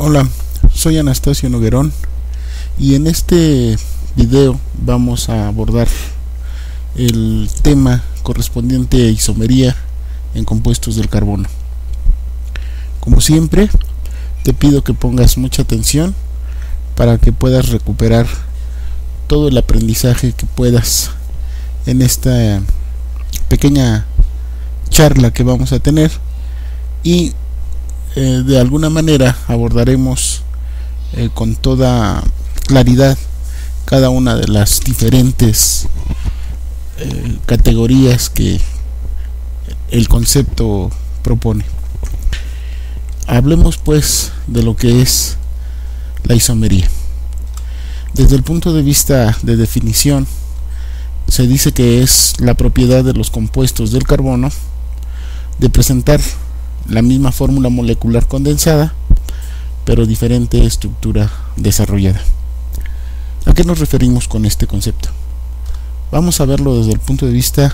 Hola, soy Anastasio Noguerón y en este video vamos a abordar el tema correspondiente a isomería en compuestos del carbono. Como siempre, te pido que pongas mucha atención para que puedas recuperar todo el aprendizaje que puedas en esta pequeña charla que vamos a tener, y de alguna manera abordaremos con toda claridad cada una de las diferentes categorías que el concepto propone. Hablemos pues de lo que es la isomería. Desde el punto de vista de definición, se dice que es la propiedad de los compuestos del carbono de presentar la misma fórmula molecular condensada, pero diferente estructura desarrollada. ¿A qué nos referimos con este concepto? Vamos a verlo desde el punto de vista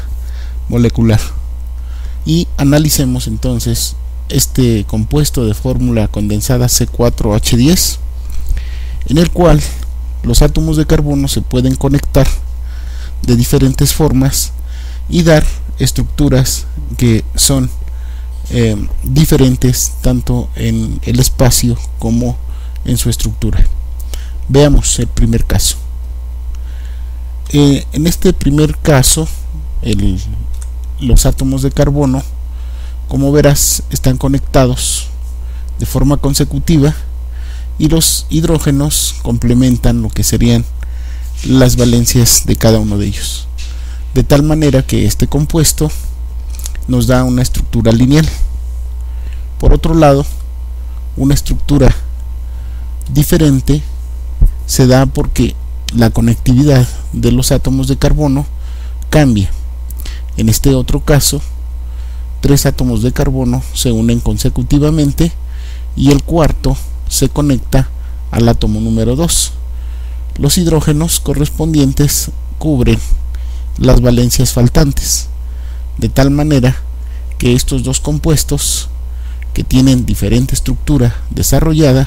molecular y analicemos entonces este compuesto de fórmula condensada C4H10, en el cual los átomos de carbono se pueden conectar de diferentes formas y dar estructuras que son diferentes tanto en el espacio como en su estructura. Veamos el primer caso. En este primer caso, los átomos de carbono, como verás, están conectados de forma consecutiva y los hidrógenos complementan lo que serían las valencias de cada uno de ellos, de tal manera que este compuesto nos da una estructura lineal. Por otro lado, una estructura diferente se da porque la conectividad de los átomos de carbono cambia. En este otro caso, 3 átomos de carbono se unen consecutivamente y el cuarto se conecta al átomo número 2. Los hidrógenos correspondientes cubren las valencias faltantes, de tal manera que estos dos compuestos, que tienen diferente estructura desarrollada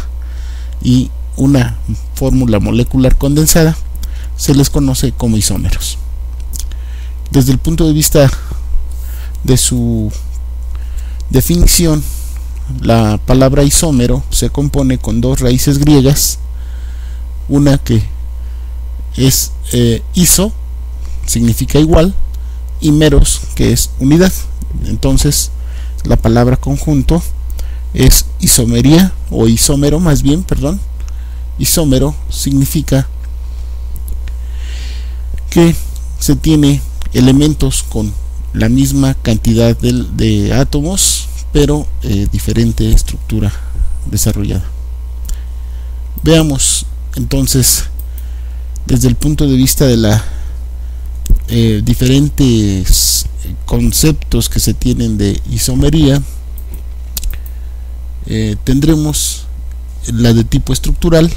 y una fórmula molecular condensada, se les conoce como isómeros. Desde el punto de vista de su definición, la palabra isómero se compone con dos raíces griegas, una que es iso, significa igual, y meros, que es unidad. Entonces la palabra conjunto es isomería, o isómero más bien, perdón. Isómero significa que se tiene elementos con la misma cantidad de átomos, pero diferente estructura desarrollada. Veamos entonces desde el punto de vista de la diferentes conceptos que se tienen de isomería. Tendremos la de tipo estructural,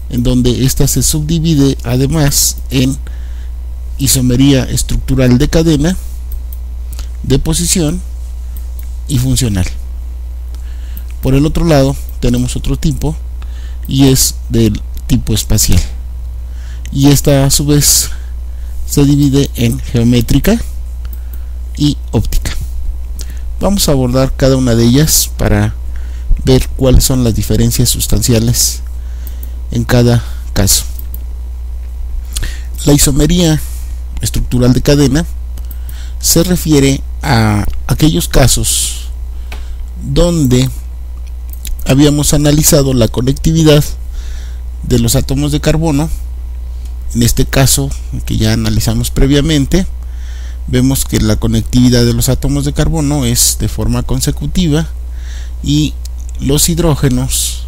en donde esta se subdivide además en isomería estructural de cadena, de posición y funcional. Por el otro lado tenemos otro tipo, y es del tipo espacial, y esta a su vez se divide en geométrica y óptica. Vamos a abordar cada una de ellas para ver cuáles son las diferencias sustanciales en cada caso. La isomería estructural de cadena se refiere a aquellos casos donde habíamos analizado la conectividad de los átomos de carbono. En este caso, que ya analizamos previamente, vemos que la conectividad de los átomos de carbono es de forma consecutiva y los hidrógenos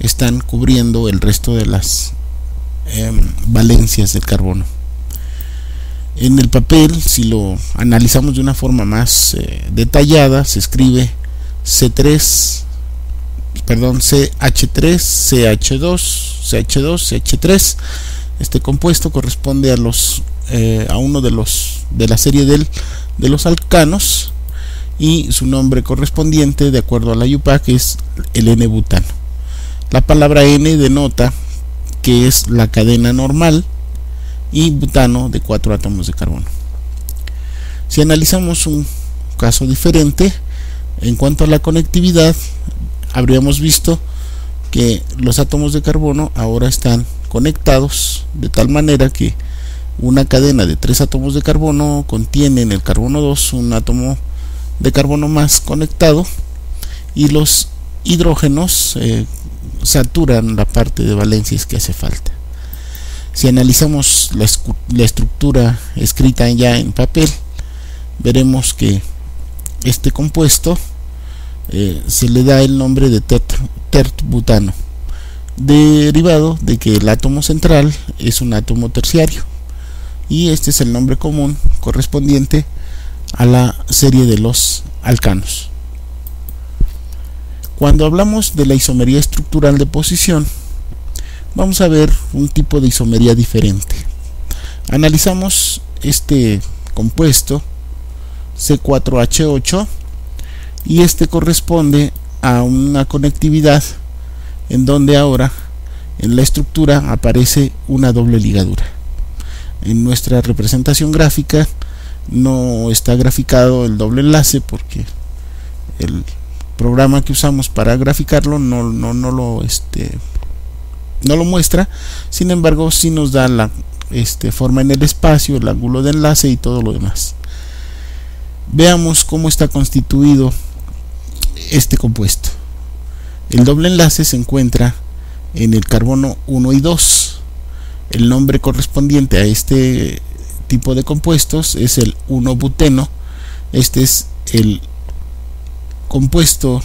están cubriendo el resto de las valencias del carbono. En el papel, si lo analizamos de una forma más detallada, se escribe CH3, CH2, CH3. Este compuesto corresponde a uno de la serie de los alcanos, y su nombre correspondiente, de acuerdo a la IUPAC, es el N-butano. La palabra N denota que es la cadena normal y butano de 4 átomos de carbono. Si analizamos un caso diferente, en cuanto a la conectividad, habríamos visto que los átomos de carbono ahora están conectados de tal manera que una cadena de 3 átomos de carbono contiene en el carbono 2 un átomo de carbono más conectado, y los hidrógenos saturan la parte de valencias que hace falta. Si analizamos la estructura escrita ya en papel, veremos que este compuesto se le da el nombre de tert-butano, derivado de que el átomo central es un átomo terciario, y este es el nombre común correspondiente a la serie de los alcanos. Cuando hablamos de la isomería estructural de posición, vamos a ver un tipo de isomería diferente. Analizamos este compuesto C4H8, y este corresponde a una conectividad en donde ahora en la estructura aparece una doble ligadura. En nuestra representación gráfica no está graficado el doble enlace porque el programa que usamos para graficarlo no lo muestra. Sin embargo, sí nos da la forma en el espacio, el ángulo de enlace y todo lo demás. Veamos cómo está constituido este compuesto. El doble enlace se encuentra en el carbono 1 y 2. El nombre correspondiente a este tipo de compuestos es el 1-buteno. Este es el compuesto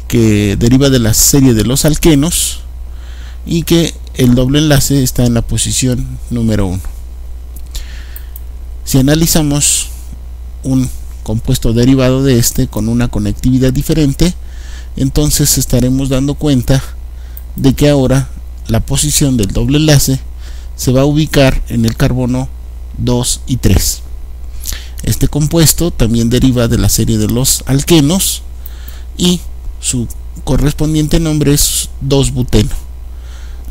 que deriva de la serie de los alquenos, y que el doble enlace está en la posición número 1. Si analizamos un compuesto derivado de este con una conectividad diferente, entonces estaremos dando cuenta de que ahora la posición del doble enlace se va a ubicar en el carbono 2 y 3. Este compuesto también deriva de la serie de los alquenos y su correspondiente nombre es 2-buteno.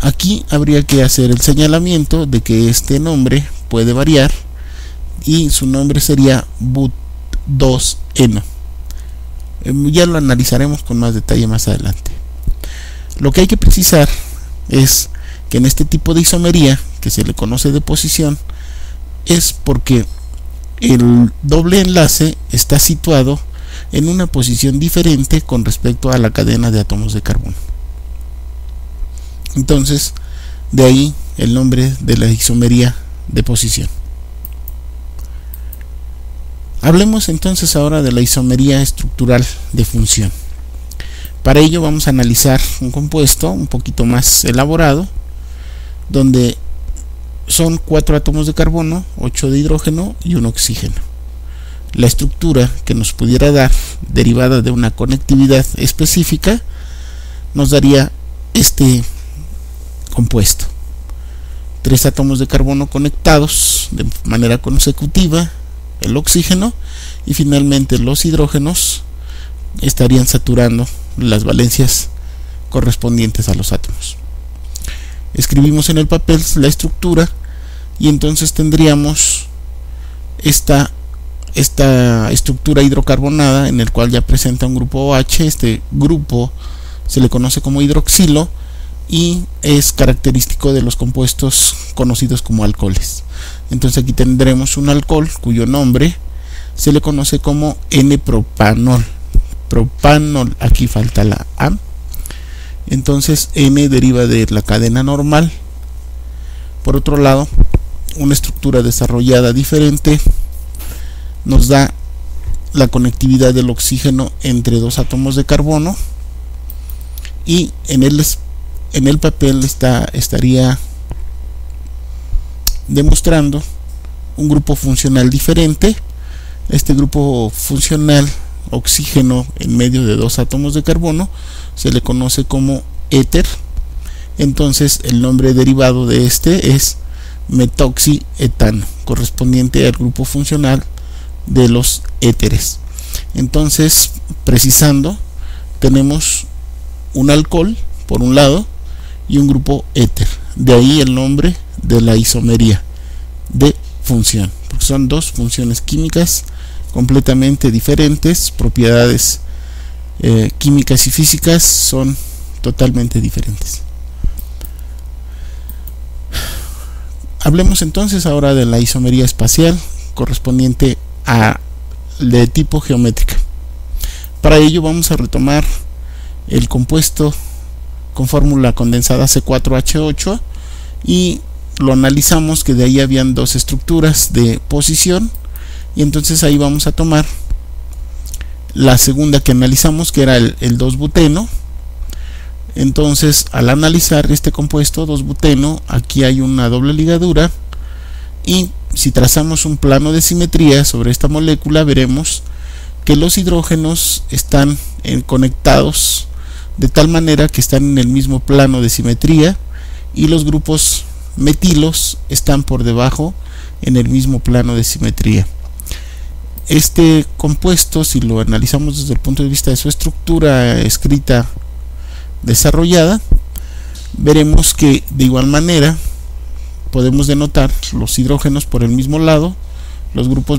Aquí habría que hacer el señalamiento de que este nombre puede variar y su nombre sería but2eno. Ya lo analizaremos con más detalle más adelante. Lo que hay que precisar es que en este tipo de isomería, que se le conoce de posición, es porque el doble enlace está situado en una posición diferente con respecto a la cadena de átomos de carbono. Entonces, de ahí el nombre de la isomería de posición. Hablemos entonces ahora de la isomería estructural de función. Para ello vamos a analizar un compuesto un poquito más elaborado, donde son 4 átomos de carbono, 8 de hidrógeno y 1 oxígeno. La estructura que nos pudiera dar, derivada de una conectividad específica, nos daría este compuesto: 3 átomos de carbono conectados de manera consecutiva, el oxígeno, y finalmente los hidrógenos estarían saturando las valencias correspondientes a los átomos. Escribimos en el papel la estructura, y entonces tendríamos esta estructura hidrocarbonada en el cual ya presenta un grupo OH. Este grupo se le conoce como hidroxilo y es característico de los compuestos conocidos como alcoholes. Entonces aquí tendremos un alcohol cuyo nombre se le conoce como N-propanol. Propanol, aquí falta la A. Entonces N deriva de la cadena normal. Por otro lado, una estructura desarrollada diferente nos da la conectividad del oxígeno entre 2 átomos de carbono, y en el papel estaría demostrando un grupo funcional diferente. Este grupo funcional, oxígeno en medio de 2 átomos de carbono, se le conoce como éter. Entonces el nombre derivado de este es metoxietano, correspondiente al grupo funcional de los éteres. Entonces, precisando, tenemos un alcohol por un lado y un grupo éter. De ahí el nombre de la isomería de función, porque son dos funciones químicas completamente diferentes, propiedades químicas y físicas son totalmente diferentes. Hablemos entonces ahora de la isomería espacial correspondiente a de tipo geométrica. Para ello vamos a retomar el compuesto con fórmula condensada C4H8 y lo analizamos, que de ahí habían dos estructuras de posición, y entonces ahí vamos a tomar la segunda que analizamos, que era el 2-buteno. Entonces, al analizar este compuesto 2-buteno, aquí hay una doble ligadura, y si trazamos un plano de simetría sobre esta molécula, veremos que los hidrógenos están conectados de tal manera que están en el mismo plano de simetría, y los grupos metilos están por debajo en el mismo plano de simetría. Este compuesto, si lo analizamos desde el punto de vista de su estructura escrita desarrollada, veremos que de igual manera podemos denotar los hidrógenos por el mismo lado, los grupos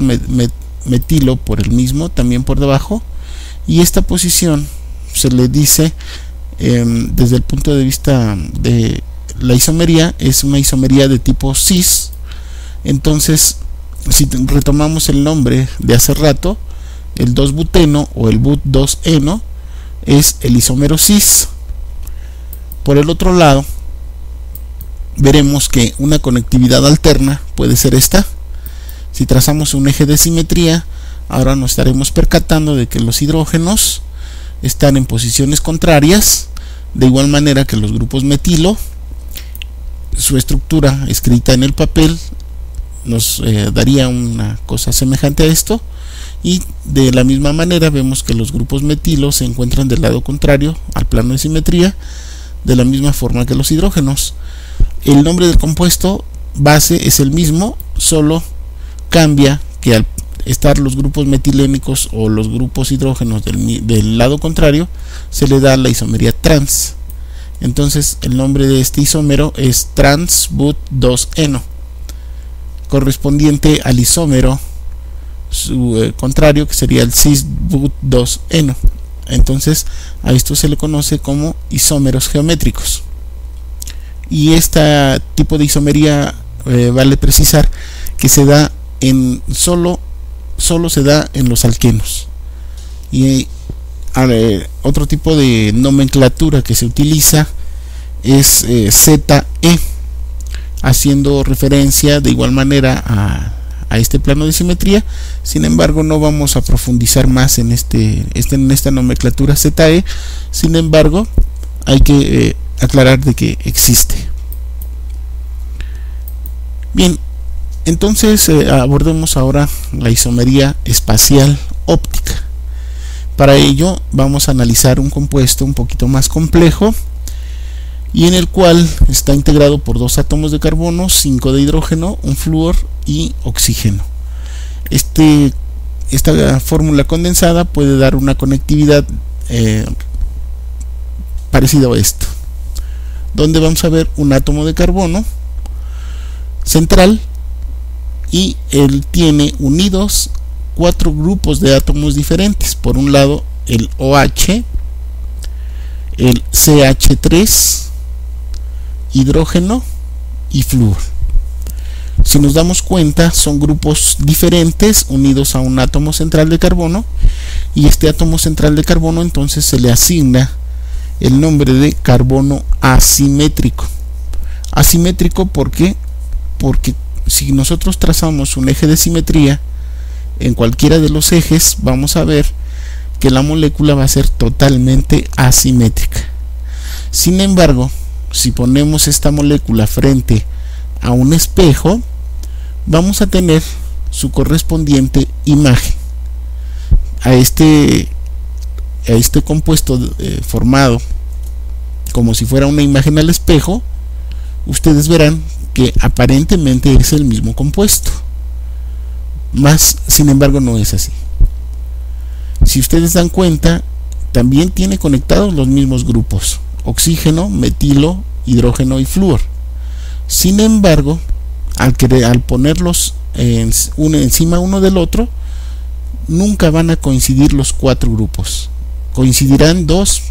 metilo por el mismo, también por debajo, y esta posición se le dice desde el punto de vista de la isomería, es una isomería de tipo cis. Entonces, si retomamos el nombre de hace rato, el 2-buteno o el but-2-eno es el isómero cis. Por el otro lado, veremos que una conectividad alterna puede ser esta. Si trazamos un eje de simetría, ahora nos estaremos percatando de que los hidrógenos están en posiciones contrarias, de igual manera que los grupos metilo. Su estructura escrita en el papel nos daría una cosa semejante a esto, y de la misma manera vemos que los grupos metilo se encuentran del lado contrario al plano de simetría, de la misma forma que los hidrógenos. El nombre del compuesto base es el mismo, solo cambia que al estar los grupos metilénicos o los grupos hidrógenos del lado contrario, se le da la isomería trans. Entonces el nombre de este isómero es trans-but-2-eno, correspondiente al isómero su contrario, que sería el cis-but-2-eno. Entonces a esto se le conoce como isómeros geométricos. Y este tipo de isomería vale precisar que se da en solo se da en los alquenos. Y otro tipo de nomenclatura que se utiliza es ZE, haciendo referencia de igual manera a este plano de simetría. Sin embargo, no vamos a profundizar más en esta nomenclatura ZE. Sin embargo, hay que aclarar de que existe. Bien, entonces abordemos ahora la isomería espacial óptica. Para ello vamos a analizar un compuesto un poquito más complejo, y en el cual está integrado por 2 átomos de carbono, 5 de hidrógeno, un flúor y oxígeno. Esta fórmula condensada puede dar una conectividad parecida a esto, donde vamos a ver un átomo de carbono central, y él tiene unidos 4 grupos de átomos diferentes. Por un lado el OH, el CH3, hidrógeno y flúor. Si nos damos cuenta, son grupos diferentes unidos a un átomo central de carbono, y este átomo central de carbono entonces se le asigna el nombre de carbono asimétrico. Asimétrico, ¿por qué? Porque si nosotros trazamos un eje de simetría en cualquiera de los ejes, vamos a ver que la molécula va a ser totalmente asimétrica. Sin embargo, si ponemos esta molécula frente a un espejo, vamos a tener su correspondiente imagen. A este compuesto formado como si fuera una imagen al espejo, ustedes verán que aparentemente es el mismo compuesto, mas sin embargo no es así. Si ustedes dan cuenta, también tiene conectados los mismos grupos oxígeno, metilo, hidrógeno y flúor. Sin embargo, al ponerlos encima uno del otro, nunca van a coincidir los 4 grupos. Coincidirán 2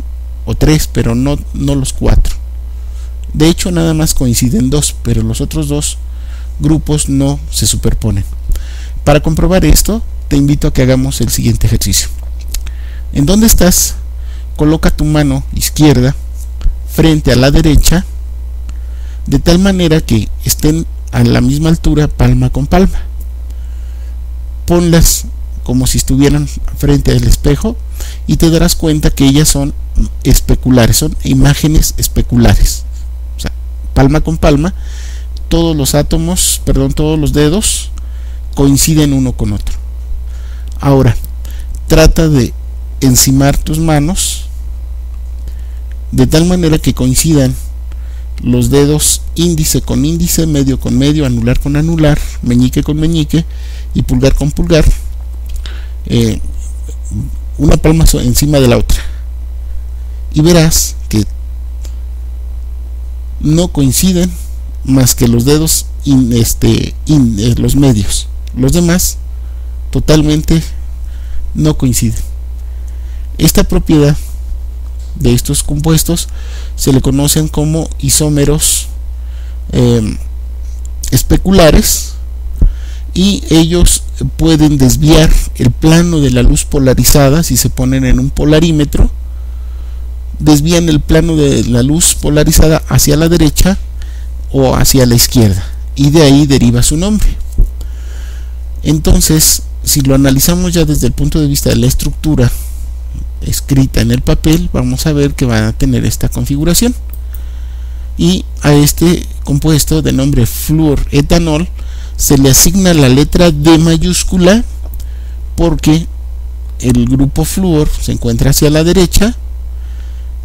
o 3, pero no los 4. De hecho, nada más coinciden 2, pero los otros 2 grupos no se superponen. Para comprobar esto, te invito a que hagamos el siguiente ejercicio. ¿En dónde estás? Coloca tu mano izquierda frente a la derecha, de tal manera que estén a la misma altura, palma con palma. Ponlas como si estuvieran frente al espejo y te darás cuenta que ellas son especulares, son imágenes especulares. O sea, palma con palma, todos los dedos coinciden uno con otro. Ahora, trata de encimar tus manos de tal manera que coincidan los dedos índice con índice, medio con medio, anular con anular, meñique con meñique y pulgar con pulgar, una palma encima de la otra, y verás que no coinciden más que los dedos los medios. Los demás totalmente no coinciden. Esta propiedad de estos compuestos se le conocen como isómeros especulares, y ellos pueden desviar el plano de la luz polarizada. Si se ponen en un polarímetro, desvían el plano de la luz polarizada hacia la derecha o hacia la izquierda, y de ahí deriva su nombre. Entonces, si lo analizamos ya desde el punto de vista de la estructura escrita en el papel, vamos a ver que van a tener esta configuración, y a este compuesto de nombre fluoretanol se le asigna la letra D mayúscula porque el grupo flúor se encuentra hacia la derecha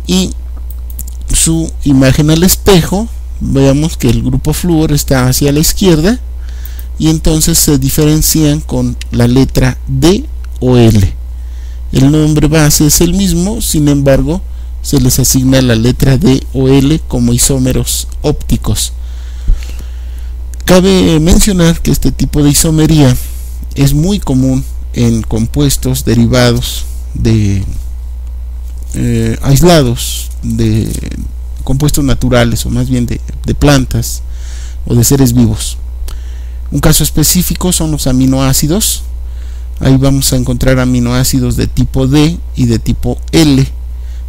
y su imagen al espejo, veamos que el grupo flúor está hacia la izquierda, y entonces se diferencian con la letra D o L. El nombre base es el mismo, sin embargo se les asigna la letra D o L como isómeros ópticos. Cabe mencionar que este tipo de isomería es muy común en compuestos derivados de aislados de compuestos naturales, o más bien de plantas o de seres vivos. Un caso específico son los aminoácidos. Ahí vamos a encontrar aminoácidos de tipo D y de tipo L,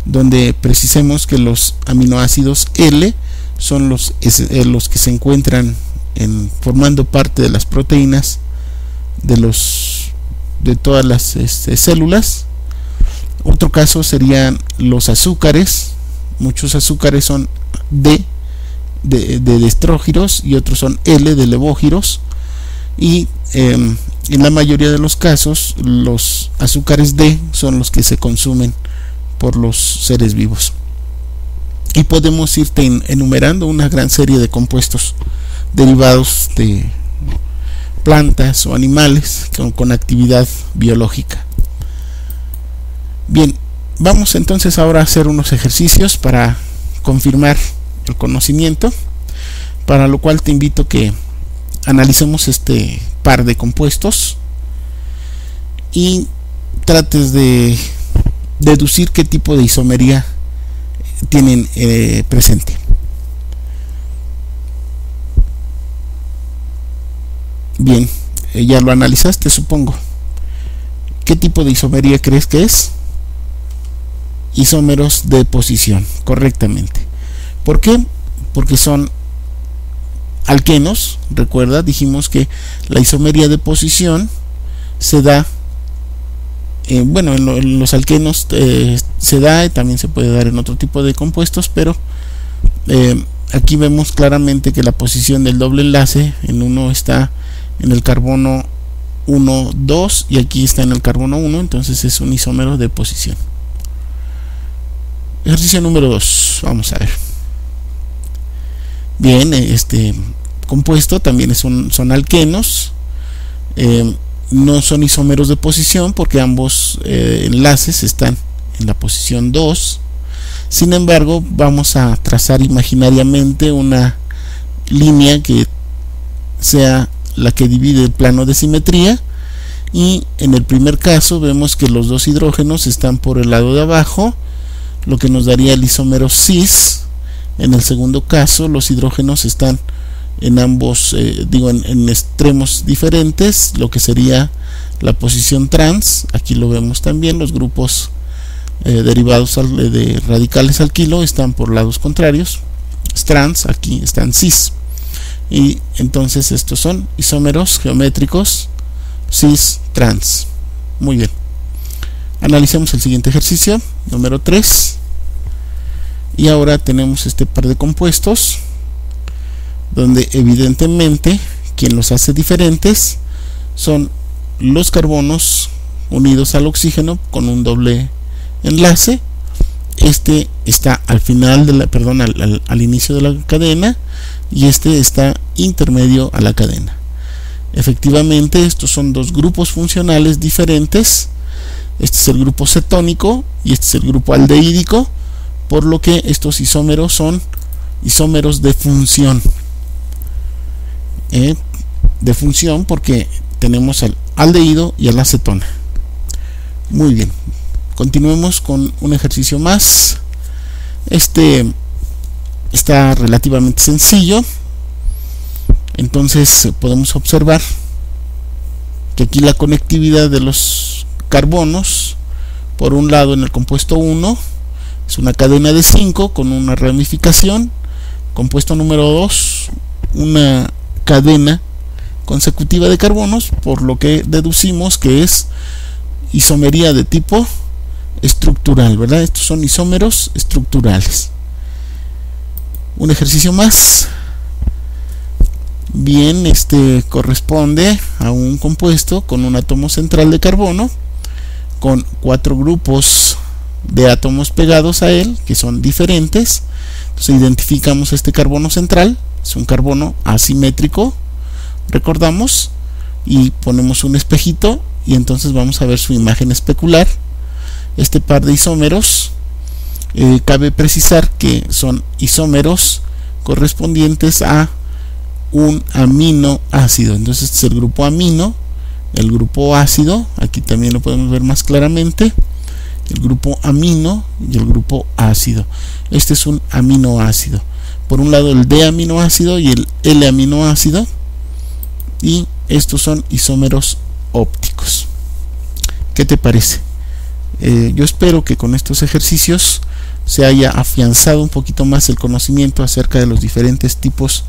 donde precisemos que los aminoácidos L son los que se encuentran formando parte de las proteínas de todas las células. Otro caso serían los azúcares. Muchos azúcares son D de estrógiros y otros son L de levógiros, y en la mayoría de los casos los azúcares D son los que se consumen por los seres vivos. Y podemos irte enumerando una gran serie de compuestos derivados de plantas o animales con actividad biológica. Bien, vamos entonces ahora a hacer unos ejercicios para confirmar el conocimiento, para lo cual te invito a que analicemos este par de compuestos y trates de deducir qué tipo de isomería tienen presente. Bien, ya lo analizaste, supongo. ¿Qué tipo de isomería crees que es? Isómeros de posición, correctamente. ¿Por qué? Porque son alquenos. Recuerda, dijimos que la isomería de posición se da, en los alquenos se da, y también se puede dar en otro tipo de compuestos, pero aquí vemos claramente que la posición del doble enlace en uno está en el carbono 1, 2, y aquí está en el carbono 1, entonces es un isómero de posición. Ejercicio número 2, vamos a ver. Bien, este compuesto también son alquenos, no son isómeros de posición porque ambos enlaces están en la posición 2. Sin embargo, vamos a trazar imaginariamente una línea que sea la que divide el plano de simetría, y en el primer caso vemos que los dos hidrógenos están por el lado de abajo, lo que nos daría el isómero cis. En el segundo caso, los hidrógenos están en ambos, en extremos diferentes, lo que sería la posición trans. Aquí lo vemos también, los grupos derivados de radicales alquilo están por lados contrarios, trans, aquí están cis, y entonces estos son isómeros geométricos cis trans. Muy bien, analicemos el siguiente ejercicio, número 3. Y ahora tenemos este par de compuestos donde evidentemente quien los hace diferentes son los carbonos unidos al oxígeno con un doble enlace. Este está al final de la, al inicio de la cadena, y este está intermedio a la cadena. Efectivamente, estos son dos grupos funcionales diferentes. Este es el grupo cetónico y este es el grupo aldehídico, por lo que estos isómeros son isómeros de función. De función porque tenemos al aldehído y a la acetona. Muy bien, continuemos con un ejercicio más. Este está relativamente sencillo. Entonces podemos observar que aquí la conectividad de los carbonos, por un lado en el compuesto 1 es una cadena de 5 con una ramificación, compuesto número 2 una cadena consecutiva de carbonos, por lo que deducimos que es isomería de tipo estructural, ¿verdad? Estos son isómeros estructurales. Un ejercicio más. Bien, este corresponde a un compuesto con un átomo central de carbono con 4 grupos de átomos pegados a él que son diferentes. Entonces identificamos este carbono central, es un carbono asimétrico, recordamos, y ponemos un espejito y entonces vamos a ver su imagen especular. Este par de isómeros, cabe precisar que son isómeros correspondientes a un aminoácido. Entonces este es el grupo amino, el grupo ácido, aquí también lo podemos ver más claramente, el grupo amino y el grupo ácido. Este es un aminoácido, por un lado el D-aminoácido y el L-aminoácido, y estos son isómeros ópticos. ¿Qué te parece? Yo espero que con estos ejercicios se haya afianzado un poquito más el conocimiento acerca de los diferentes tipos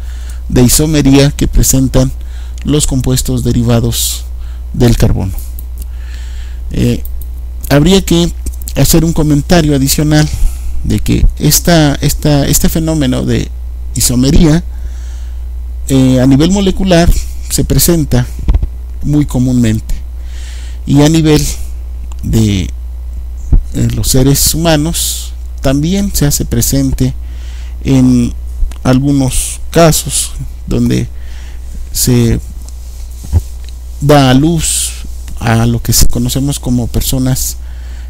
de isomería que presentan los compuestos derivados del carbono. Habría que hacer un comentario adicional de que este fenómeno de isomería a nivel molecular se presenta muy comúnmente, y a nivel de los seres humanos también se hace presente en algunos casos donde se da a luz a lo que conocemos como personas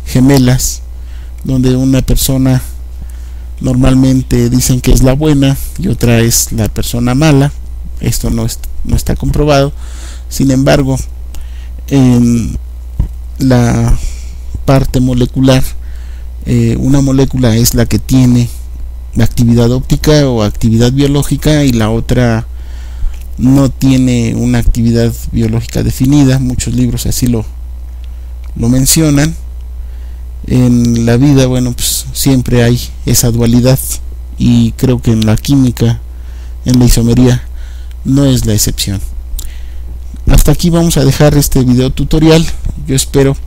gemelas, donde una persona normalmente dicen que es la buena y otra es la persona mala. Esto no está comprobado. Sin embargo, en la parte molecular, una molécula es la que tiene la actividad óptica o actividad biológica, y la otra no tiene una actividad biológica definida. Muchos libros así lo mencionan. En la vida, bueno, pues siempre hay esa dualidad, y creo que en la química, en la isomería, no es la excepción. Hasta aquí vamos a dejar este video tutorial. Yo espero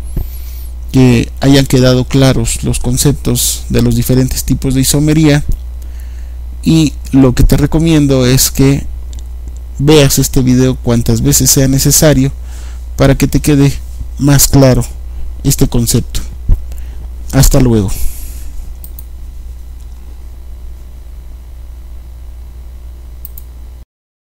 que hayan quedado claros los conceptos de los diferentes tipos de isomería, y lo que te recomiendo es que veas este video cuantas veces sea necesario para que te quede más claro este concepto. Hasta luego.